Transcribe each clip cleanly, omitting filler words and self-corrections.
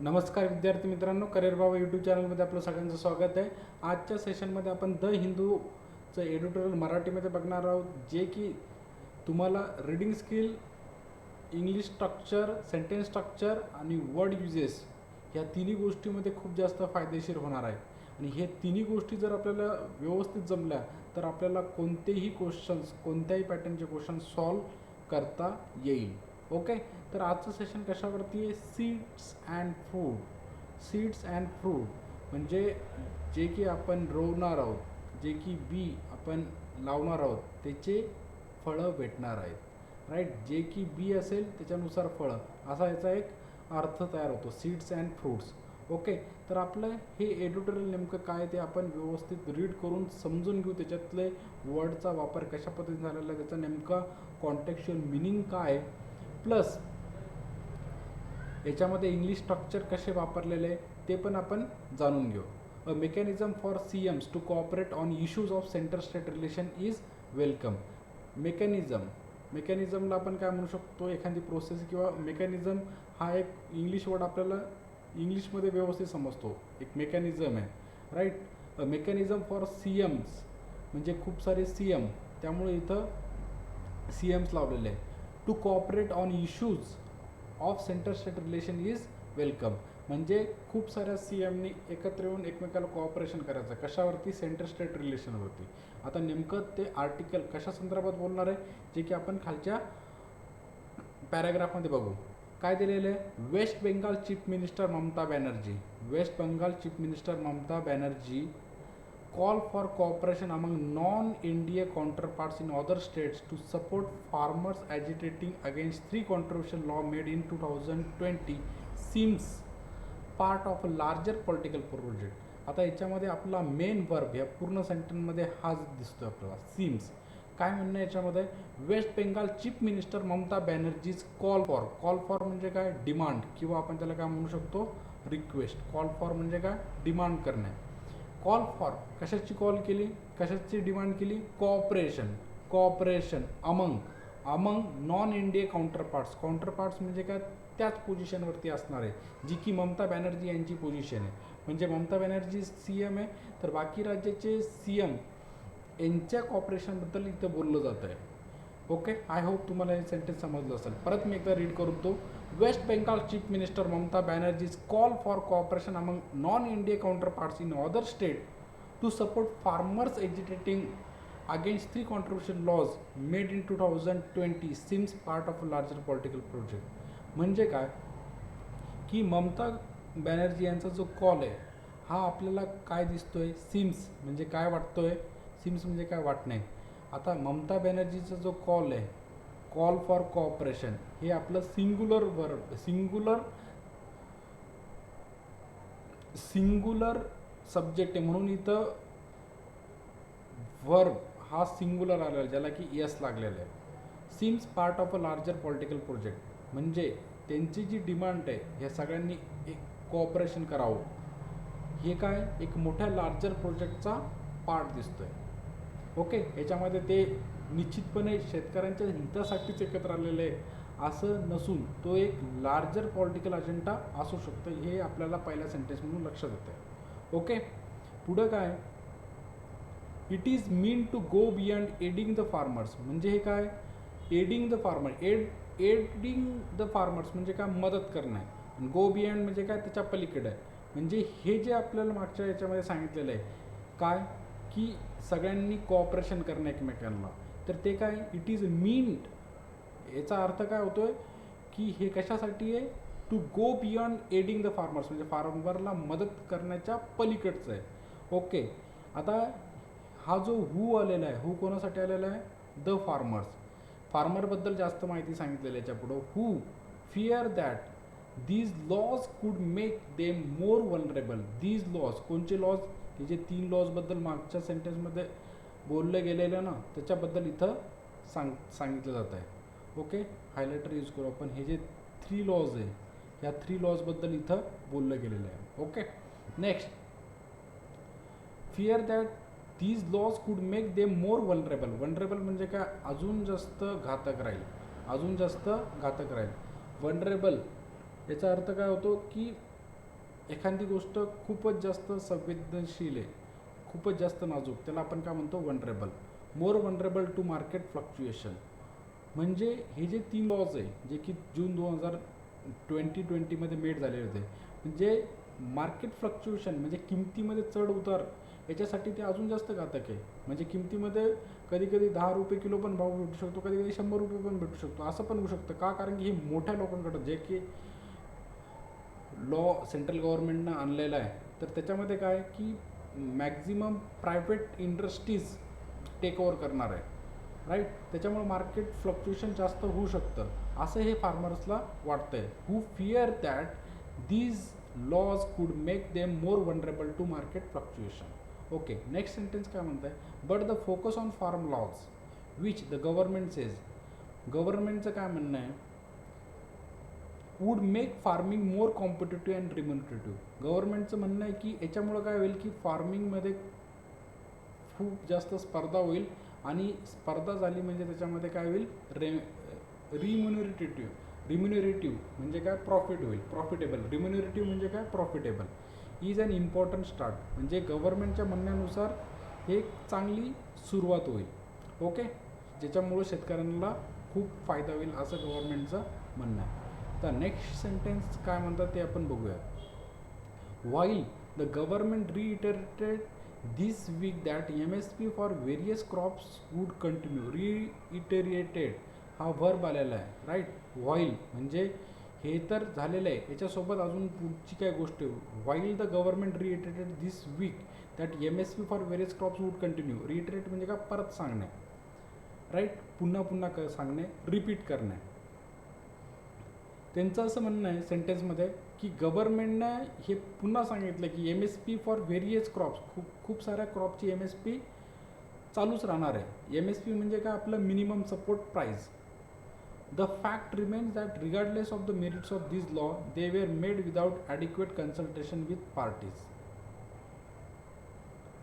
नमस्कार विद्यार्थी मित्रांनो, करिअर बाबा यूट्यूब चॅनलमध्ये आपलं सगळ्यांचं स्वागत आहे. आजच्या सेशनमध्ये आपण द हिंदूचं एडिटोरियल मराठीमध्ये बघणार आहोत, जे की तुम्हाला reading skill, English structure, sentence structure आणि वर्ड युजेस ह्या तिन्ही गोष्टीमध्ये खूप जास्त फायदेशीर होणार आहे. आणि हे तिन्ही गोष्टी जर आपल्याला व्यवस्थित जमल्या तर आपल्याला कोणतेही क्वेश्चन्स, कोणत्याही पॅटर्नचे क्वेश्चन सॉल्व करता येईल. ओके, तर आजचं सेशन कशावरती आहे? Seeds and fruit. Seeds and fruit म्हणजे जे की आपण रोवणार आहोत, जे की बी आपण लावणार आहोत त्याचे फळं भेटणार आहेत. राईट, जे की बी असेल त्याच्यानुसार फळं, असा याचा एक अर्थ तयार होतो, सीड्स अँड फ्रूट्स. ओके, तर आपलं हे एडिटोरियल नेमकं काय ते आपण व्यवस्थित रीड करून समजून घेऊ. त्याच्यातले वर्डचा वापर कशा पद्धतीने झालेला आहे, त्याचा नेमका कॉन्टेक्च्युअल मिनिंग काय, प्लस याच्यामध्ये इंग्लिश स्ट्रक्चर कसे वापरलेले आहे ते पण आपण जाणून घेऊ. A mechanism for CMs to cooperate on issues of centre state relation is welcome. मेकॅनिझमला आपण काय म्हणू शकतो? एखादी प्रोसेस किंवा मेकॅनिझम हा एक इंग्लिश वर्ड आपल्याला इंग्लिशमध्ये व्यवस्थित समजतो, एक मेकॅनिझम आहे. Right, a mechanism for CMs म्हणजे खूप सारे CM, त्यामुळे इथं CMs लावलेले आहे. To cooperate on issues of centre state relation is welcome म्हणजे खूप साऱ्या CMनी एकत्र येऊन एकमेकाला कोऑपरेशन करायचं. कशावरती? सेंटर स्टेट रिलेशनवरती. आता नेमकं ते आर्टिकल कशा संदर्भात बोलणार आहे, जे की आपण खालच्या पॅराग्राफमध्ये बघू. काय दिलेलं आहे? West Bengal chief minister Mamata Banerjee. West Bengal chief minister Mamata Banerjee call for cooperation among non-India counterparts in other states to support farmers agitating against three controversial law made in 2020 seems part of a larger political project. आता याच्यामध्ये आपला main verb या पूर्ण सेंटेन्समध्ये हाच दिसतो आपल्याला, seems. काय म्हणणं याच्यामध्ये? West Bengal chief minister Mamata Banerjee's call for म्हणजे काय? डिमांड, किंवा आपण त्याला काय म्हणू शकतो? रिक्वेस्ट. कॉल फॉर म्हणजे काय? डिमांड करणे. कॉल फॉर कशाची कॉल केली, कशाची डिमांड केली? Cooperation among non India counterparts म्हणजे काय? त्याच पोझिशनवरती असणार आहे जी की ममता बॅनर्जी यांची पोझिशन आहे. म्हणजे ममता बॅनर्जी CM आहे, तर बाकी राज्याचे CM यांच्या कॉपरेशनबद्दल इथं बोललं जातं आहे. ओके, आय होप तुम्हाला हे सेंटेन्स समजलं असेल. परत मी एकदा रीड करतो. West Bengal chief minister Mamata Banerjee's call for cooperation among non India counterparts in other state to support farmers agitating against three controversial laws made in 2020 seems part of a larger political project. म्हणजे काय की ममता बॅनर्जी यांचा जो कॉल आहे हा आपल्याला काय दिसतोय? सिम्स म्हणजे काय वाटतोय? सिम्स म्हणजे काय? वाटणे. आता ममता बॅनर्जीचा जो कॉल आहे, कॉल फॉर कोऑपरेशन, हे आपलं सिंग्युलर वर्ब, सिंग्युलर सब्जेक्ट आहे, म्हणून इथं वर्ब हा सिंग्युलर आलेला आहे, ज्याला की यस लागलेलं आहे. Seems part of a larger political project म्हणजे त्यांची जी डिमांड आहे, ह्या सगळ्यांनी एक कोऑपरेशन करावं, हे काय? एक मोठ्या लार्जर प्रोजेक्टचा पार्ट दिसतोय. ओके, याच्यामध्ये ते निश्चितपणे शेतकऱ्यांच्या हितासाठीच एकत्र आलेले आहे असं नसून तो एक लार्जर पॉलिटिकल अजेंडा असू शकतो, हे आपल्याला पहिल्या सेंटेन्समधून लक्षात येतं. ओके, पुढं काय? It is mean to go beyond aiding the farmers म्हणजे हे काय? Aiding the farmer, aiding the farmers म्हणजे काय? मदत करणं आहे. गो बियॉन्ड म्हणजे काय? त्याच्या पलीकडे आहे. म्हणजे हे जे आपल्याला मागच्या याच्यामध्ये सांगितलेलं आहे काय, की सगळ्यांनी कोऑपरेशन करणं एकमेकांना, तर ते काय? इट इज मीन्ड, याचा अर्थ काय होतोय की हे कशासाठी आहे? To go beyond aiding the farmers म्हणजे फार्मरला मदत करण्याच्या पलीकडचं आहे. ओके, आता हा जो हू आलेला आहे, हू कोणासाठी आलेला आहे? The farmers. फार्मरबद्दल जास्त माहिती सांगितलेली याच्या पुढं. Who fear that these laws could make them more vulnerable. These laws, कोणचे लॉज? हे जे 3 लॉजबद्दल मागच्या सेंटेन्समध्ये बोललं गेलेलं ना, त्याच्याबद्दल इथं सांगितलं जात आहे. ओके, हायलायटर यूज करू आपण. हे जे 3 लॉज आहे, या 3 लॉजबद्दल इथं बोललं गेलेलं आहे. Okay, next, fear that these laws could make them more vulnerable. Vulnerable म्हणजे काय? अजून जास्त घातक राहील. वल्नरेबल याचा अर्थ काय होतो की एखादी गोष्ट खूपच जास्त संवेदनशील आहे, खूपच जास्त नाजूक, त्याला आपण काय म्हणतो, vulnerable, more vulnerable to market fluctuation. म्हणजे हे जे 3 लॉज आहे जे की जून 2020मध्ये मेड झालेले होते, म्हणजे मार्केट फ्लक्च्युएशन म्हणजे किमतीमध्ये चढ उतार, याच्यासाठी ते अजून जास्त घातक आहे. म्हणजे किमतीमध्ये कधी कधी 10 रुपये किलो पण भाव भेटू शकतो, कधी कधी 100 रुपये पण भेटू शकतो, असं पण होऊ शकतं. का? कारण की हे मोठ्या लोकांकडं जे की लॉ सेंट्रल गव्हर्नमेंटनं आणलेला आहे, तर त्याच्यामध्ये काय की maximum private industries take over करणार आहे, राईट. त्याच्यामुळे मार्केट फ्लक्च्युएशन जास्त होऊ शकतं, असं हे फार्मर्सला वाटतंय. Who fear that these laws could make them more vulnerable to market fluctuation. Okay, next sentence काय म्हणत आहे, but the focus on farm laws which the government says, गव्हर्नमेंटचं काय म्हणणं आहे, would make farming more competitive and remunerative. गव्हर्नमेंटचं म्हणणं आहे की याच्यामुळं काय होईल की फार्मिंगमध्ये खूप जास्त स्पर्धा होईल, आणि स्पर्धा झाली म्हणजे त्याच्यामध्ये काय होईल, रिम्युनरेटिव्ह म्हणजे काय, प्रॉफिट होईल, प्रॉफिटेबल. रिम्युनरेटिव्ह म्हणजे काय, profitable. Is an important start, म्हणजे गव्हर्नमेंटच्या म्हणण्यानुसार हे एक चांगली सुरुवात होईल. ओके, ज्याच्यामुळं शेतकऱ्यांना खूप फायदा होईल असं गव्हर्नमेंटचं म्हणणं आहे. तर नेक्स्ट सेंटेन्स काय म्हणतात ते आपण बघूया. While the government reiterated this week that MSP for various crops would continue, reiterated हा वर्ब आलेला आहे, राईट. व्हाईल म्हणजे हे तर झालेलं आहे, याच्यासोबत अजून पुढची काय गोष्ट, while the government reiterated this week that MSP for various crops would continue. Reiterate म्हणजे का, परत सांगणे, राईट, पुन्हा पुन्हा सांगणे, रिपीट करणे. त्यांचं असं म्हणणं आहे सेंटेन्समध्ये की गव्हर्नमेंटनं हे पुन्हा सांगितलं की MSP फॉर व्हेरियस क्रॉप्स, खूप साऱ्या क्रॉपची MSP चालूच राहणार आहे. MSP म्हणजे काय, आपलं minimum support price. The fact remains that regardless of the merits of this law they were made without adequate consultation with parties.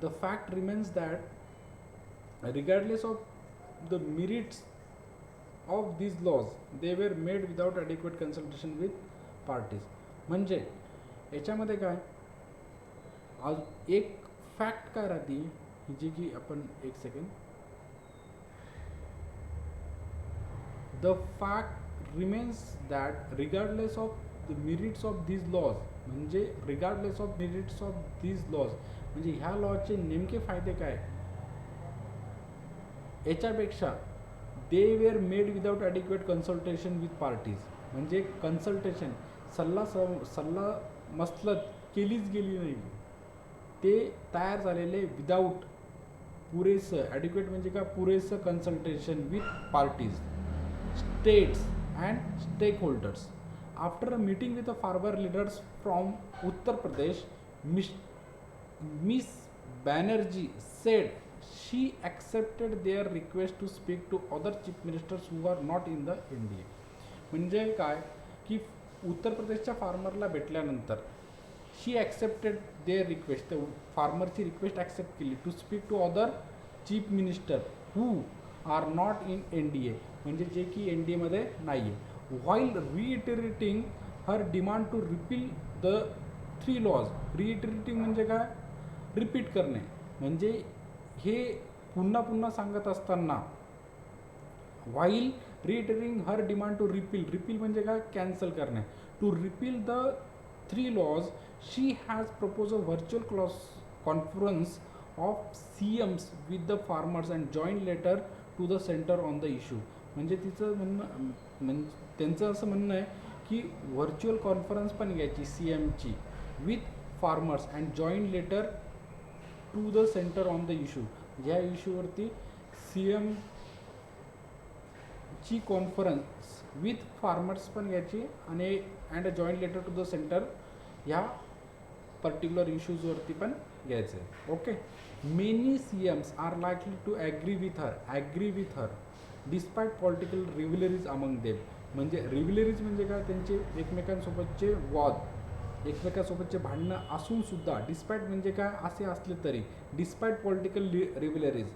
The fact remains that regardless of the merits of these laws they were made without adequate consultation with parties. म्हणजे याच्यामध्ये काय, आज एक fact काय राहते जी की आपण, एक second, the fact remains that regardless of the merits of these laws, म्हणजे regardless of merits of these laws म्हणजे ह्या लॉचे नेमके फायदे काय, याच्यापेक्षा they were made without adequate consultation with parties, म्हणजे कन्सल्टेशन, सल्ला मसलत केलीच गेली नाही, ते तयार झालेले विदाऊट पुरेसं, ॲडिक्वेट म्हणजे का, पुरेसं consultation with parties, states and stakeholders. After a meeting with a farmer leaders from Uttar Pradesh, Miss Banerjee said she accepted their request to speak to other chief ministers who are not in the NDA. म्हणजे काय की उत्तर प्रदेशच्या फार्मरला भेटल्यानंतर शी accepted their request, तर फार्मरची request accept केली to speak to other chief minister who are not in NDA, म्हणजे जे की NDAमध्ये नाही आहे. While reiterating her demand to repeal the 3 laws. Reiterating म्हणजे काय, रिपीट करणे, म्हणजे हे पुन्हा पुन्हा सांगत असताना, while reiterating her demand to repeal म्हणजे काय, कॅन्सल करणे. To repeal the 3 laws she has propose a virtual conference of CMs with the farmers and joint letter to the centre on the issue. म्हणजे तिचं म्हणणं, त्यांचं असं म्हणणं आहे की व्हर्च्युअल कॉन्फरन्स पण घ्यायची CMची with farmers and joint letter to the centre on the issue. ह्या इश्यूवरती CMची कॉन्फरन्स विथ फार्मर्स पण घ्यायची आणि and a joint letter to the centre ह्या पर्टिक्युलर इश्यूजवरती पण घ्यायचं आहे. Okay, many CMs are likely to agree with her despite political rivalries among them. म्हणजे रिव्हिलरीज म्हणजे काय, त्यांचे एकमेकांसोबतचे वाद, एकमेकांसोबतचे भांडणं असून सुद्धा, डिस्पाईट म्हणजे काय, असे असले तरी, डिस्पाईट पॉलिटिकल रिव्हिलरीज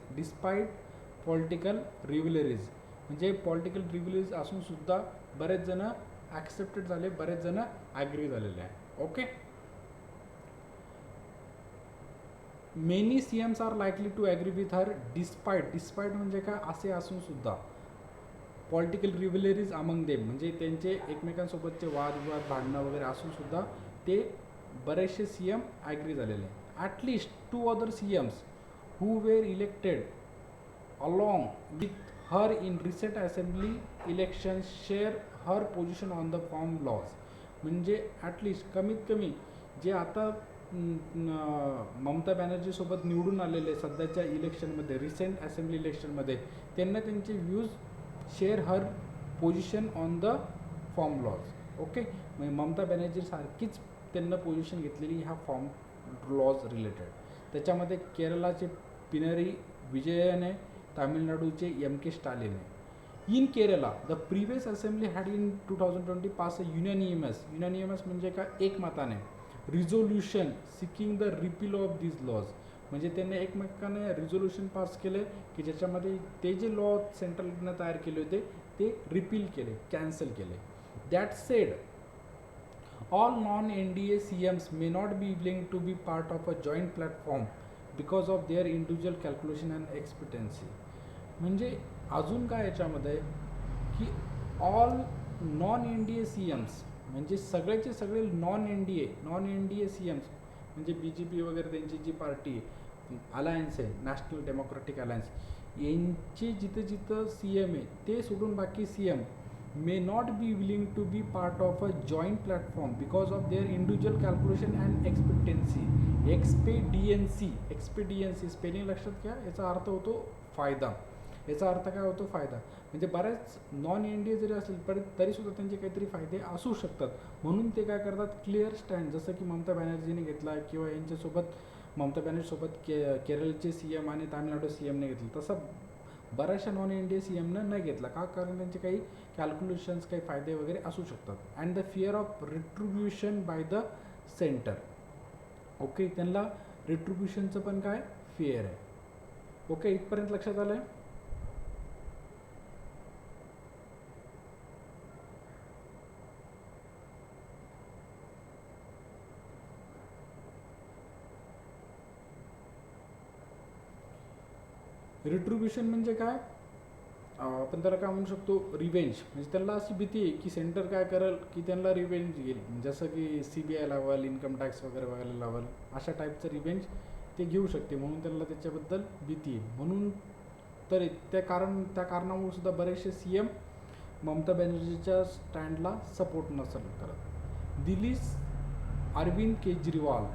म्हणजे पॉलिटिकल रिव्हिलरीज असून सुद्धा बरेच जण ॲक्सेप्टेड झाले, बरेच जण ॲग्री झालेले आहे. Okay, many CMs are likely to agree with her despite म्हणजे काय असे असून सुद्धा पॉलिटिकल रिव्हलरीज अमंग देम म्हणजे त्यांचे एकमेकांसोबतचे वादविवाद भांडणं वगैरे असून सुद्धा ते बरेचसे सी एम ॲग्री झालेले. At least 2 other CMs who were elected along with her in recent assembly elections share her position on the farm laws. म्हणजे ॲटलिस्ट कमीत कमी जे आता ममता बॅनर्जीसोबत निवडून आलेले सध्याच्या इलेक्शनमध्ये रिसेंट असेंब्ली इलेक्शनमध्ये त्यांना त्यांचे views share her position on the form laws. Okay, म्हणजे ममता बॅनर्जी सारखीच त्यांना पोझिशन घेतलेली ह्या फॉर्म लॉज रिलेटेड. त्याच्यामध्ये केरळाचे पिनरी विजयने, तामिळनाडूचे MK स्टालिन आहे. In Kerala the previous assembly had in 2020 pass a unanimous म्हणजे काय एकमताने resolution seeking the repeal of this laws. म्हणजे त्यांनी एकमेकाने रिझोल्युशन पास केले की ज्याच्यामध्ये ते जे लॉ सेंट्रलनं तयार केले होते ते रिपील केले, कॅन्सल केले. That sed all non-NDA CMs may not be willing to be part of a joint platform because of their individual calculation and expectancy. म्हणजे अजून काय याच्यामध्ये की ऑल नॉन NDA CMs म्हणजे सगळेचे सगळे नॉन NDA CMs म्हणजे BJP वगैरे त्यांची जी पार्टी अलायन्स आहे, नॅशनल डेमोक्रेटिक अलायन्स, यांचे जिथं CM आहे ते सोडून बाकी CM may not be willing to be part of a joint platform because of their individual calculation and expediency spelling लक्षात घ्या. याचा अर्थ होतो फायदा. याचा अर्थ काय होतो? फायदा. म्हणजे बऱ्याच नॉन NDA जरी असेल पण तरीसुद्धा त्यांचे काहीतरी फायदे असू शकतात. म्हणून ते काय करतात, क्लिअर स्टँड जसं की ममता बॅनर्जीने घेतला किंवा यांच्यासोबत ममता बॅनर्जीसोबत केरळचे CM आणि तामिळनाडू CMने घेतलं, तसं बऱ्याचशा नॉन NDA CMनं नाही घेतला. का? कारण त्यांचे काही कॅल्क्युलेशन्स, काही फायदे वगैरे असू शकतात. And the fear of retribution by the centre. Okay, त्यांना रिट्रिब्युशनचं पण काय फिअर आहे. ओके, इथपर्यंत लक्षात आलं आहे? रिट्रिब्युशन म्हणजे काय? आपण त्याला काय म्हणू शकतो, रिवेंज. म्हणजे त्यांना अशी भीती आहे की सेंटर काय करेल की त्यांना रिवेंज घेईल, जसं की CBI लावल, इन्कम टॅक्स वगैरे लावल, अशा टाईपचं रिवेंज ते घेऊ शकते. म्हणून त्यांना त्याच्याबद्दल भीती आहे. म्हणून तर त्या कारणामुळे सुद्धा बरेचसे CM ममता बॅनर्जीच्या स्टँडला सपोर्ट नसेल करत. दिल्लीत अरविंद केजरीवाल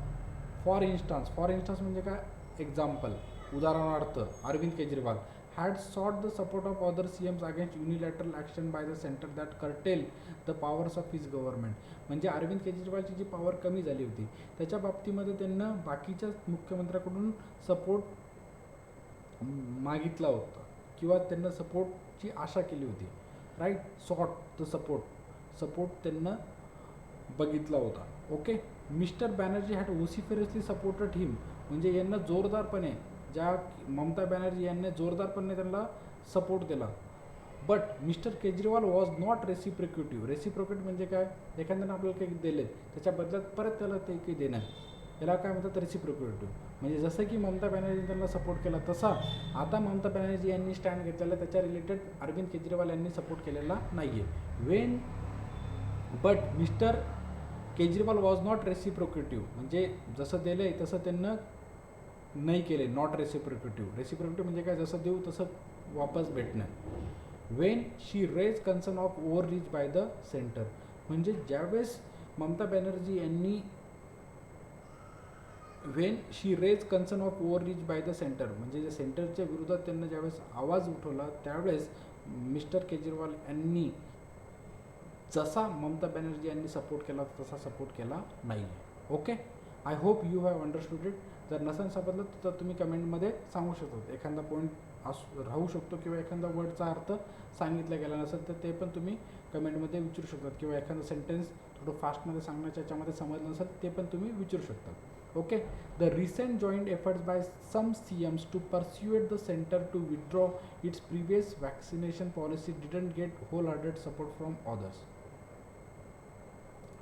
फॉर इन्स्टन्स म्हणजे काय, एक्झाम्पल, उदाहरणार्थ Arvind Kejriwal had sought the support of other CMs against unilateral action by the center that curtail the powers of his government. म्हणजे अरविंद केजरीवालची जी पॉवर कमी झाली होती त्याच्या बाबतीमध्ये त्यांना बाकीच्या मुख्यमंत्र्याकडून सपोर्ट मागितला होता किंवा त्यांना सपोर्टची आशा केली होती. राईट, सॉट द सपोर्ट त्यांना बघितला होता. Okay, mister Banerjee had vociferously supported him. म्हणजे यांना जोरदारपणे, ज्या ममता बॅनर्जी यांनी जोरदारपणे त्यांना सपोर्ट दिला. But mister Kejriwal was not reciprocate म्हणजे काय, एखाद्यानं आपल्याला काही दिले त्याच्या बदल्यात परत त्याला ते काही देणं, याला काय म्हणतात, रेसिप्रोकेटिव्ह. म्हणजे जसं की ममता बॅनर्जीने त्यांना सपोर्ट केला तसा आता ममता बॅनर्जी यांनी स्टँड घेतलेला त्याच्या रिलेटेड अरविंद केजरीवाल यांनी सपोर्ट केलेला नाही आहे. But mister Kejriwal was not reciprocative म्हणजे जसं दिलं आहे तसं त्यांना नाही केले. नॉट रेसिप्रोकेटिव्ह म्हणजे काय, जसं देऊ तसं वापस भेटणं. When she raise concern of overreach by the centre. म्हणजे ज्यावेळेस ममता बॅनर्जी यांनी when she raise concern of overreach by the centre म्हणजे सेंटरच्या विरोधात त्यांना ज्यावेळेस आवाज उठवला त्यावेळेस मिस्टर केजरीवाल यांनी जसा ममता बॅनर्जी यांनी सपोर्ट केला तसा सपोर्ट केला नाही. Okay, I hope you have understood it. जर नसेल समजलं तर तुम्ही कमेंटमध्ये सांगू शकता. एखादा पॉईंट राहू शकतो किंवा एखादा वर्डचा अर्थ सांगितला गेला नसेल तर ते पण तुम्ही कमेंटमध्ये विचारू शकतात. किंवा एखादा सेंटेन्स थोडं फास्टमध्ये सांगण्याच्या याच्यामध्ये समजलं नसेल ते पण तुम्ही विचारू शकता. Okay, the recent joint efforts by some CMs to persuade the centre to withdraw its previous vaccination policy didn't get whole hearted support from others.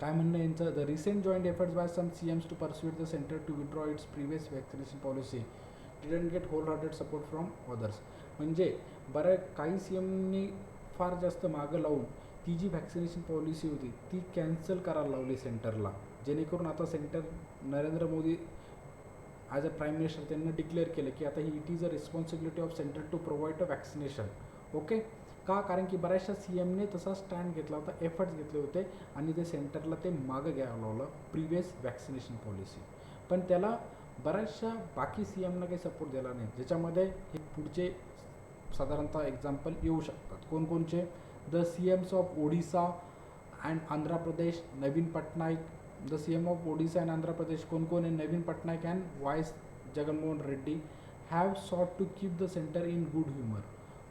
काय म्हणणं आहे यांचं, the recent joint efforts by some CMs to pursuit the centre to withdraw its previous vaccination policy didn't get whole hearted support from others. म्हणजे काही CMनी फार जास्त मागं लावून ती जी व्हॅक्सिनेशन पॉलिसी होती ती कॅन्सल करायला लावली सेंटरला, जेणेकरून आता centre Narendra Modi as a prime minister त्यांनी डिक्लेअर केलं की आता it is a responsibility of centre to provide a vaccination. Okay, का? कारण की बऱ्याचशा CMने तसा स्टँड घेतला होता, एफर्ट्स घेतले होते आणि ते सेंटरला ते मागं घ्यायला लावलं प्रिव्हियस वॅक्सिनेशन पॉलिसी. पण त्याला बऱ्याचशा बाकी CMना काही सपोर्ट दिला नाही, ज्याच्यामध्ये हे पुढचे साधारणतः एक्झाम्पल येऊ शकतात. कोणकोणचे? The CMs of Odisha and Andhra Pradesh, Naveen Patnaik. The CM of Odisha and Andhra Pradesh कोण कोण आहे? Naveen Patnaik and YS Jaganmohan Reddy have sought to keep the centre in good humour.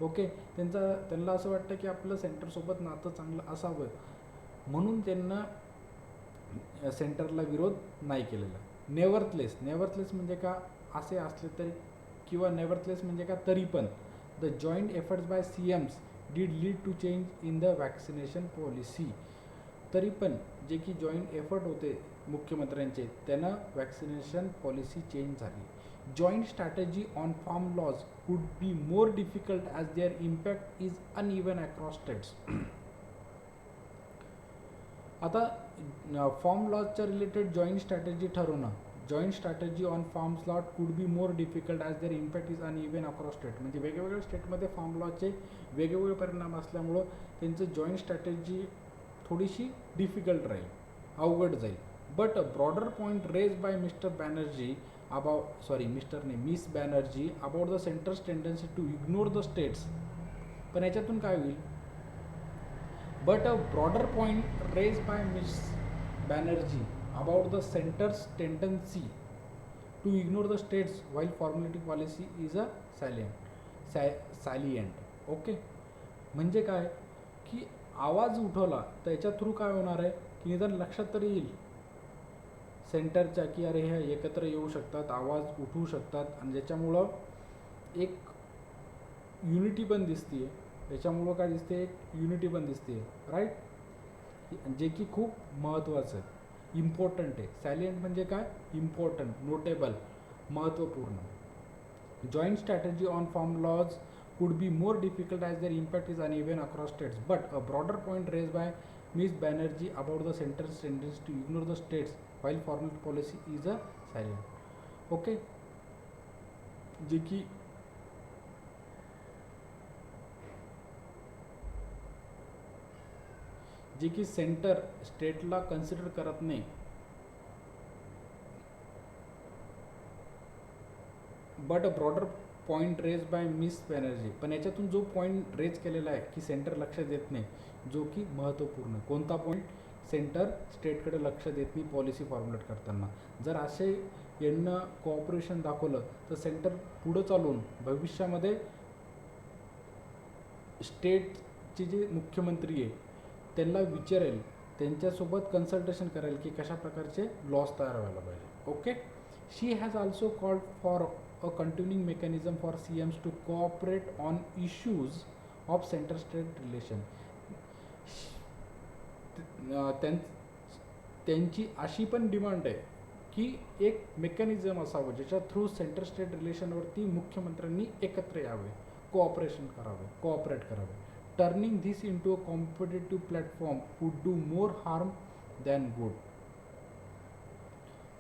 Okay, त्यांना असं वाटतं की आपलं सेंटरसोबत नातं चांगलं असावं, म्हणून त्यांना सेंटरला विरोध नाही केलेला. नेव्हरथलेस म्हणजे का असे असले तरी, किंवा नेव्हरथलेस म्हणजे का तरी पण, the joint efforts by CMs did lead to change in the vaccination policy. तरी पण जे की जॉईंट एफर्ट होते मुख्यमंत्र्यांचे, त्यानं वॅक्सिनेशन पॉलिसी चेंज झाली. Joint strategy on farm laws could be more difficult as their impact is uneven across states. आता form लॉजच्या रिलेटेड जॉईंट स्ट्रॅटेजी ठरवणं, joint strategy on farms law could be more difficult as their impact is uneven across state. म्हणजे वेगवेगळ्या स्टेटमध्ये form लॉचे वेगवेगळे परिणाम असल्यामुळं त्यांचं जॉईंट स्ट्रॅटेजी थोडीशी डिफिकल्ट राहील, अवघड जाईल. But a broader point raise by miss Banerjee about the centre's tendency to ignore the states. पण याच्यातून काय होईल? But a broader point raise by miss Banerjee about the centre's tendency to ignore the states while formulating policy is a salient. Okay, म्हणजे काय की आवाज उठवला तर याच्या थ्रू काय होणार आहे की निदान लक्षात तरी येईल सेंटरच्या की अरे हे एकत्र येऊ शकतात, आवाज उठवू शकतात, आणि ज्याच्यामुळं एक युनिटी पण दिसते. याच्यामुळं काय दिसते? एक युनिटी पण दिसते, राईट, जे की खूप महत्त्वाचं आहे, इम्पॉर्टंट आहे. सॅलियंट म्हणजे काय? इम्पॉर्टंट, नोटेबल, महत्त्वपूर्ण. Joint strategy on farm laws could be more difficult as their impact is uneven across states, but a broader point raised by Ms. Banerjee about the center's tendency to ignore the states while formal policy is a silent. Okay, जे की centre स्टेटला consider करत नाही, but a broader point raise by miss Banerjee. पण याच्यातून जो point raise केलेला आहे की सेंटर लक्ष देत नाही, जो की महत्त्वपूर्ण. कोणता पॉईंट? सेंटर स्टेटकडे लक्ष देत नाही पॉलिसी फॉर्म्युलेट करताना. जर असे यांना कोऑपरेशन दाखवलं तर सेंटर पुढं चालून भविष्यामध्ये स्टेटचे जे मुख्यमंत्री आहे त्यांना विचारेल, त्यांच्यासोबत कन्सल्टेशन करेल की कशा प्रकारचे लॉस तयार व्हायला पाहिजे. Okay, she has also called for a continuing mechanism for CMs to cooperate on issues of center-state relation. त्यांची अशी पण डिमांड आहे की एक मेकॅनिझम असावं ज्याच्या थ्रू सेंटर स्टेट रिलेशनवरती मुख्यमंत्र्यांनी एकत्र यावे, कोऑपरेट करावे. Turning this into a competitive platform would do more harm than good.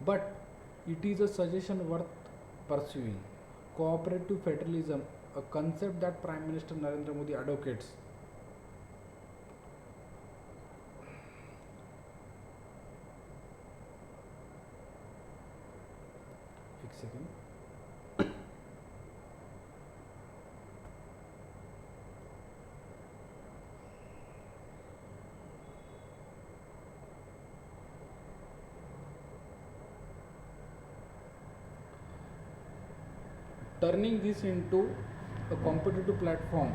But it is a suggestion worth pursuing. Cooperative federalism, a concept that Prime Minister Narendra Modi advocates. एक second. Turning this into a competitive platform,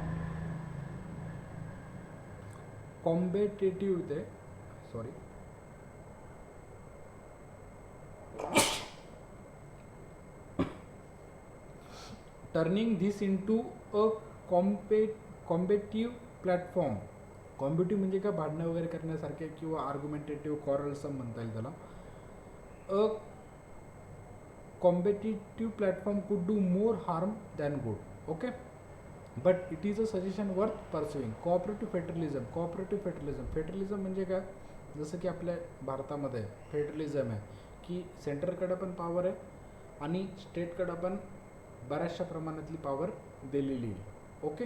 turning this into a competitive platform competitive म्हणजे काय, भांडणं वगैरे करण्यासारखे किंवा आर्ग्युमेंटेटिव्ह कॉरलसम म्हणता येईल त्याला. A competitive platform could do more harm than good. Okay, but it is a suggestion worth pursuing. Cooperative federalism म्हणजे काय, जसं की आपल्या भारतामध्ये फेडरलिझम आहे की सेंटरकडे पण पॉवर आहे आणि स्टेटकडं पण बऱ्याचशा प्रमाणातली पॉवर दिलेली आहे. ओके,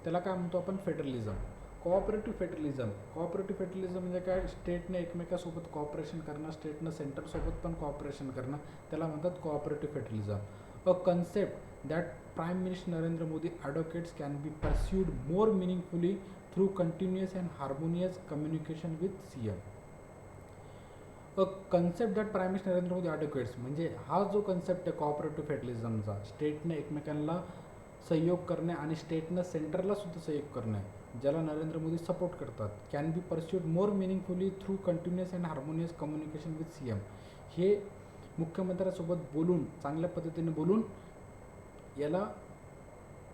त्याला काय म्हणतो आपण, फेडरलिझम. कोऑपरेटिव्ह फेडरलिझम म्हणजे काय, स्टेटने एकमेकासोबत कॉपरेशन करणं, स्टेटनं सेंटरसोबत पण कॉपरेशन करणं, त्याला म्हणतात cooperative federalism. A concept that Prime Minister Narendra Modi advocates can be pursued more meaningfully through continuous and harmonious communication with CM. A concept that prime minister Narendra Modi advocates म्हणजे हा जो कन्सेप्ट आहे cooperative फेडरलिझमचा, स्टेटने एकमेकांना सहयोग करणे आणि स्टेटनं सेंटरला सुद्धा सहयोग करणे, ज्याला नरेंद्र मोदी सपोर्ट करतात, can be pursued more meaningfully through continuous and harmonious communication with CM. हे मुख्यमंत्र्यासोबत बोलून, चांगल्या पद्धतीने बोलून याला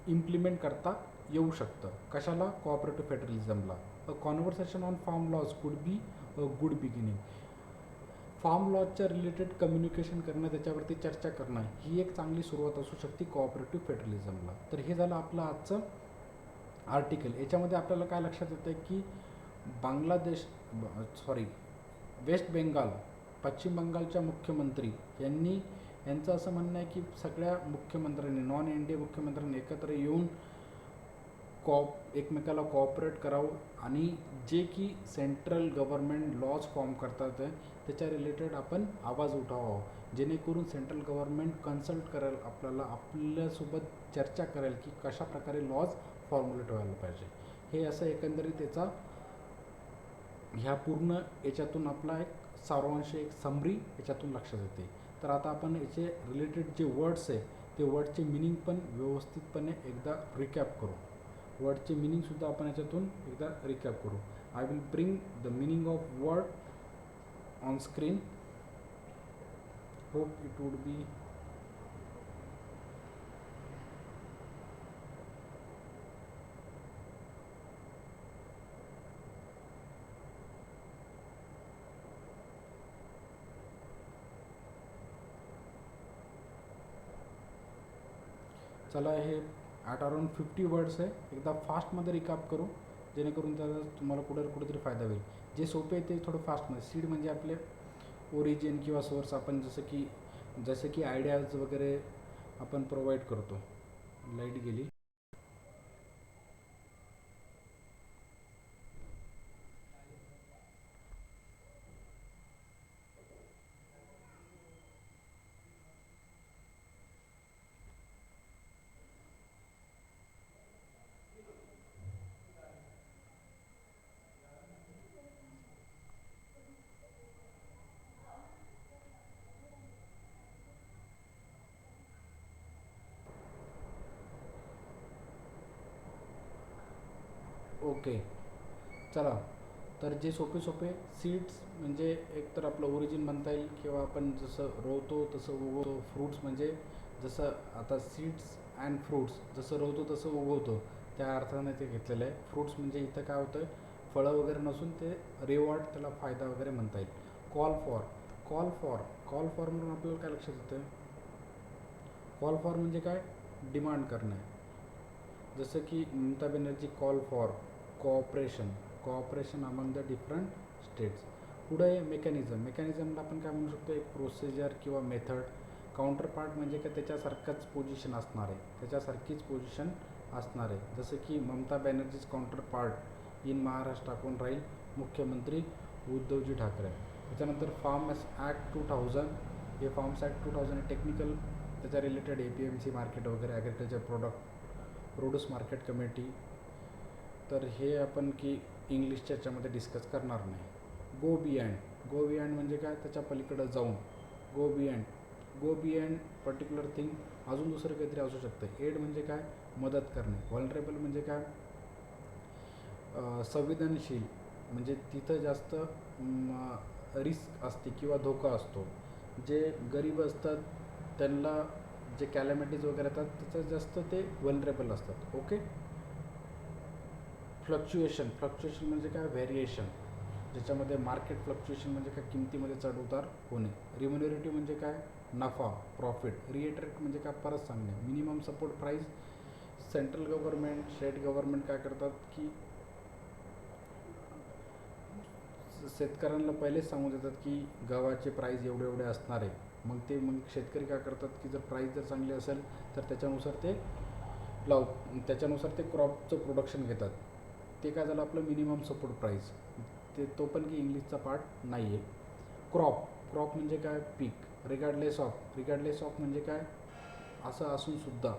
इम्प्लिमेंट करता येऊ शकतं. कशाला, कोऑपरेटिव्ह फेडरलिझमला. A conversation on farm laws could be a good beginning. Farm लॉजच्या रिलेटेड कम्युनिकेशन करणं, त्याच्यावरती चर्चा करणं, ही एक चांगली सुरुवात असू शकते कोऑपरेटिव्ह फेडरलिझमला. तर हे झालं आपलं आजचं आर्टिकल. याच्यामध्ये आपल्याला काय लक्षात येतं की वेस्ट बेंगाल, पश्चिम बंगालच्या मुख्यमंत्री यांचं असं म्हणणं आहे की सगळ्या मुख्यमंत्र्यांनी, नॉन एन डी ए मुख्यमंत्र्यांनी एकत्र येऊन एकमेकाला कॉपरेट करावं आणि जे की सेंट्रल गव्हर्नमेंट लॉज फॉर्म करतात त्याच्या रिलेटेड आपण आवाज उठवावा, जेणेकरून सेंट्रल गव्हर्नमेंट कन्सल्ट करेल आपल्याला, आपल्यासोबत चर्चा करेल की कशा प्रकारे लॉज फॉर्म्युलेट व्हायला पाहिजे. हे असं एकंदरीत त्याचा ह्या पूर्ण याच्यातून आपला एक सारांश, एक समरी याच्यातून लक्षात येते. तर आता आपण याचे रिलेटेड जे वर्ड्स आहे ते वर्डचे मिनिंग पण व्यवस्थितपणे एकदा रिकॅप करू. वर्डचे मिनिंगसुद्धा आपण याच्यातून एकदा रिकॅप करू. I will bring the meaning of word on screen. Hope it would बी चला, हे ॲट अराउंड 50 वर्ड्स आहे. एकदा फास्टमध्ये रिकॅप करू, जेणेकरून त्याचा तुम्हाला कुठेतरी फायदा होईल. जे सोपे आहे ते थोडं फास्टमध्ये. सीड म्हणजे आपले ओरिजिन किंवा सोर्स, आपण जसं की आयडियाज वगैरे आपण प्रोव्हाइड करतो. लाईट गेली. ओके, चला. तर जे सोपे सीड्स म्हणजे एक तर आपलं ओरिजिन म्हणता येईल, किंवा आपण जसं रोवतो तसं उगवतो. फ्रूट्स म्हणजे जसं आता सीड्स अँड फ्रूट्स, जसं रोवतो तसं उगवतो, त्या अर्थाने ते घेतलेलं आहे. फ्रूट्स म्हणजे इथं काय होतं, फळं वगैरे नसून ते रिवॉर्ड, त्याला फायदा वगैरे म्हणता येईल. कॉल फॉर म्हणून आपल्याला काय लक्षात येतं, कॉल फॉर म्हणजे काय, डिमांड करणं. जसं की Mamata Banerjee call for cooperation among the different states. पुढे मेकॅनिझमला आपण काय म्हणू शकतो, एक प्रोसिजर किंवा मेथड. काउंटर पार्ट म्हणजे काय, त्याच्यासारखीच पोझिशन असणार आहे. जसं की Mamata Banerjee's counterpart in Maharashtra कोण राहील, मुख्यमंत्री उद्धवजी ठाकरे. त्याच्यानंतर फार्मर्स ॲक्ट 2000, हे फार्म्स ॲक्ट 2000 टेक्निकल, त्याच्या रिलेटेड APMC मार्केट वगैरे, ॲग्रिकल्चर प्रोड्यूस मार्केट कमिटी. तर हे आपण की इंग्लिशच्या याच्यामध्ये डिस्कस करणार नाही. गो बियँड म्हणजे काय, त्याच्या पलीकडं जाऊन. गो बियँड पर्टिक्युलर थिंग. अजून दुसरं काहीतरी असू शकतं. एड म्हणजे काय, मदत करणे. व्हलनरेबल म्हणजे काय, संवेदनशील, म्हणजे तिथं जास्त रिस्क असते किंवा धोका असतो. जे गरीब असतात त्यांना जे कॅलॅमिटीज वगैरे येतात त्याच्यात जास्त ते व्हलनरेबल असतात. ओके, फ्लक्च्युएशन म्हणजे काय, व्हेरिएशन, ज्याच्यामध्ये मार्केट फ्लक्च्युएशन म्हणजे काय, किमतीमध्ये चढ उतार होणे. रिम्युनरेटिव्ह म्हणजे काय, नफा, प्रॉफिट. रिएटरेट म्हणजे काय, परत सांगणे. Minimum support price, central government, state government काय करतात की शेतकऱ्यांना पहिलेच सांगून देतात की गव्हाचे प्राईस एवढे एवढे असणार आहे. मग शेतकरी काय करतात की जर प्राईस जर चांगली असेल तर त्याच्यानुसार ते क्रॉपचं प्रोडक्शन घेतात. ते काय झालं आपलं मिनिमम सपोर्ट प्राईस. तो पण की इंग्लिशचा पार्ट नाही आहे. क्रॉप म्हणजे काय, पीक. रिगार्डलेस ऑफ म्हणजे काय, असं असूनसुद्धा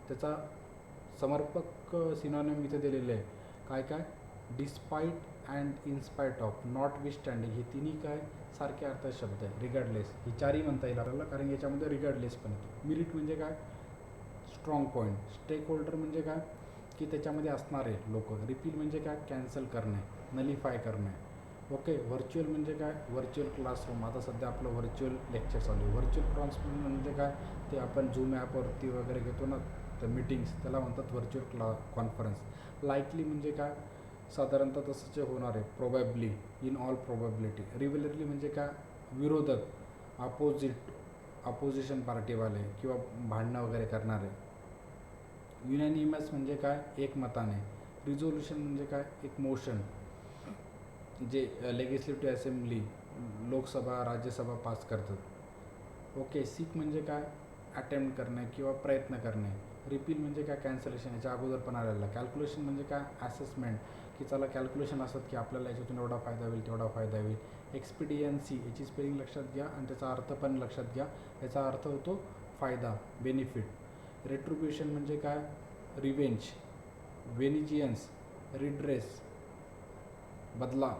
त्याचा समर्पक सिनॉनिम इथे दिलेले आहे. काय, despite and in spite of, notwithstanding, हे तिन्ही काय सारखे अर्थ शब्द आहे. रिगार्डलेस ही चारही म्हणता येईल आपल्याला, कारण याच्यामध्ये रिगार्डलेस पण येतो. मेरिट म्हणजे काय, स्ट्रॉंग पॉईंट. स्टेक होल्डर म्हणजे काय की त्याच्यामध्ये असणारे लोक. रिपील म्हणजे काय, कॅन्सल करणे, नलिफाय करणे. ओके. व्हर्च्युअल म्हणजे काय, व्हर्च्युअल क्लासरूम. आता सध्या आपलं व्हर्च्युअल लेक्चर चालू आहे. व्हर्च्युअल क्लासरूम म्हणजे काय, ते आपण झूम ॲपवरती वगैरे घेतो ना तर मीटिंग्स, त्याला म्हणतात व्हर्च्युअल कॉन्फरन्स. लाईकली म्हणजे काय, साधारणतः तसंच होणार आहे. Probably, in all probability. Rivalry म्हणजे काय, विरोधक, अपोजिशन पार्टीवाले किंवा भांडणं वगैरे करणारे. युनॅनिमस म्हणजे काय, एकमताने. रिझोल्युशन म्हणजे काय, एक मोशन जे legislative assembly, Lok Sabha, Rajya Sabha pass करतात. ओके. सीक म्हणजे काय, अटेम्प्ट करणे किंवा प्रयत्न करणे. रिपील म्हणजे काय, कॅन्सलेशन, याच्या अगोदर पण आलेला. कॅल्क्युलेशन म्हणजे काय, असेसमेंट, की चला कॅल्क्युलेशन असतात की आपल्याला याच्यातून एवढा फायदा होईल, तेवढा फायदा होईल. एक्सपिडियन्सी, याची स्पेलिंग लक्षात घ्या आणि त्याचा अर्थ पण लक्षात घ्या. याचा अर्थ होतो फायदा, बेनिफिट. रेट्रिब्युशन म्हणजे काय, रिवेंज. व्हेनिजियन्स, रिड्रेस, बदला.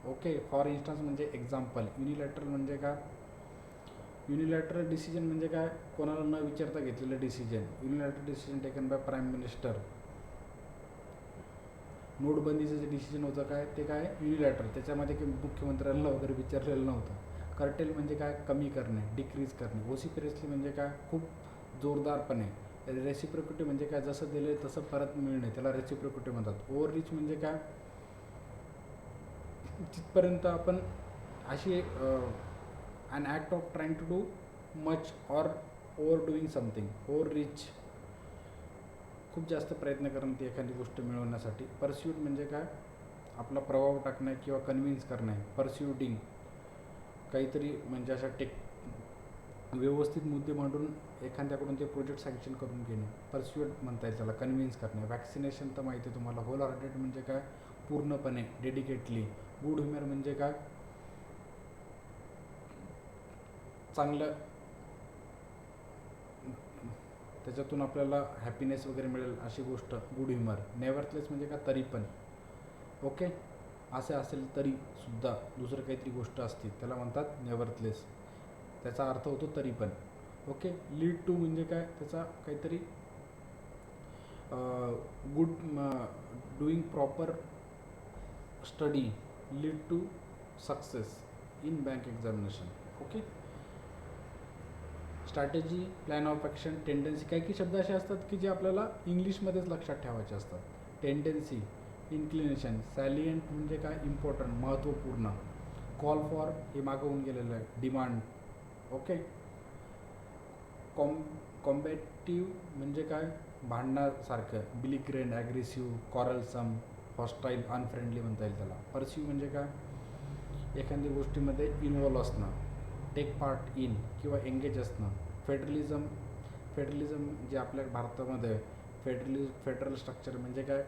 ओके. फॉर इन्स्टन्स म्हणजे एक्झाम्पल. युनिलॅटरल म्हणजे काय, युनिलॅटरल डिसिजन म्हणजे काय, कोणाला न विचारता घेतलेलं decision. Unilateral decision taken by prime minister. नोटबंदीचं जे डिसिजन होतं काय, ते काय युनिलॅटरल, त्याच्यामध्ये काही मुख्यमंत्र्यांना वगैरे विचारलेलं नव्हतं. कर्टेल म्हणजे काय, कमी करणे, डिक्रीज करणे. वोसिपरेसली म्हणजे काय, खूप जोरदारपणे. रेसिप्रोसिटी म्हणजे काय, जसं दिले तसं परत मिळणे, त्याला रेसिप्रोसिटी म्हणतात. ओव्हररीच म्हणजे काय, तिथपर्यंत आपण अशी an act of trying to do much or overdoing something. ओव्हररीच, खूप जास्त प्रयत्न करणं ती एखादी गोष्ट मिळवण्यासाठी. परस्यूट म्हणजे काय, आपला प्रभाव टाकणे किंवा कन्व्हिन्स करणे. परस्युटिंग, काहीतरी म्हणजे अशा व्यवस्थित मुद्दे मांडून एखाद्याकडून ते प्रोजेक्ट सँक्शन करून घेणे. परस्यूट म्हणता येईल त्याला, कन्व्हिन्स करणे. वॅक्सिनेशन तर माहिती आहे तुम्हाला. होल हार्टेड म्हणजे काय, पूर्णपणे, डेडिकेटली. गुड ह्युमर म्हणजे काय, चांगलं, त्याच्यातून आपल्याला हॅपीनेस वगैरे मिळेल अशी गोष्ट, गुड ह्युमर. नेव्हरथलेस म्हणजे काय, तरी पण. ओके. असे असेल तरी सुद्धा दुसरं काहीतरी गोष्ट असते त्याला म्हणतात नेव्हरथलेस. त्याचा अर्थ होतो तरी पण. ओके. लीड टू म्हणजे काय, त्याचा काहीतरी good, doing proper study, lead to success in bank examination. Okay. Strategy, plan of action, tendency. काही शब्द असे असतात की जे आपल्याला इंग्लिशमध्येच लक्षात ठेवायचे असतात. Tendency, inclination. सॅलियंट म्हणजे काय, इम्पॉर्टंट, महत्त्वपूर्ण. कॉल फॉर, हे मागं होऊन गेलेलं आहे, डिमांड. ओके. कॉम्बॅटिव्ह म्हणजे काय, भांडणासारखं. बिलिग्रेंट, ॲग्रेसिव्ह, कॉरलसम, हॉस्टाईल, अनफ्रेंडली म्हणता येईल त्याला. परस्यू म्हणजे काय, एखादी गोष्टीमध्ये इन्व्हॉल्व असणं. टेक पार्ट इन किंवा एंगेज असणं. फेडरलिझम जे आपल्या भारतामध्ये फेडरल स्ट्रक्चर म्हणजे काय,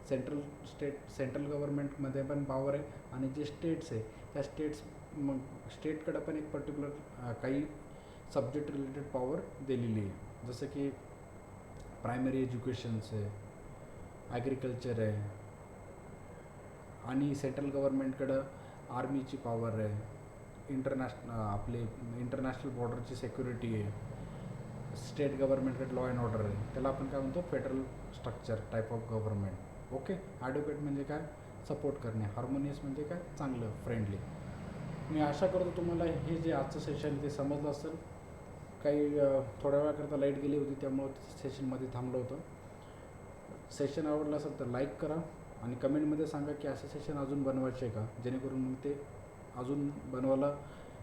सेंट्रल गव्हर्नमेंटमध्ये पण पॉवर आहे आणि जे स्टेट्स आहे त्या स्टेटकडं पण एक पर्टिक्युलर काही सब्जेक्ट रिलेटेड पॉवर दिलेली आहे. जसं की प्रायमरी एज्युकेशन्स आहे, ॲग्रिकल्चर आहे, आणि सेंट्रल गव्हर्नमेंटकडं आर्मीची पॉवर आहे, इंटरनॅशनल बॉर्डरची सिक्युरिटी आहे. स्टेट गव्हर्नमेंटकडे लॉ अँड ऑर्डर आहे, त्याला आपण काय म्हणतो, federal structure type of government. Okay. Advocate म्हणजे काय, सपोर्ट करणे. हार्मोनियस म्हणजे काय, चांगलं, फ्रेंडली. मी आशा करतो तुम्हाला हे जे आजचं सेशन ते समजलं असेल. काही थोड्या वेळाकरता लाईट गेली होती त्यामुळं सेशनमध्ये थांबलं होतं. सेशन आवडलं असेल तर लाईक करा, आणि कमेंटमध्ये सांगा की असं सेशन अजून बनवायचे का, जेणेकरून मग ते अजून बनवायला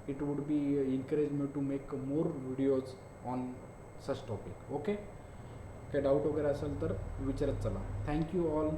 it would be encourage me to make more videos on such topic. Okay, काही डाऊट वगैरे असेल तर विचारत चला. Thank you all.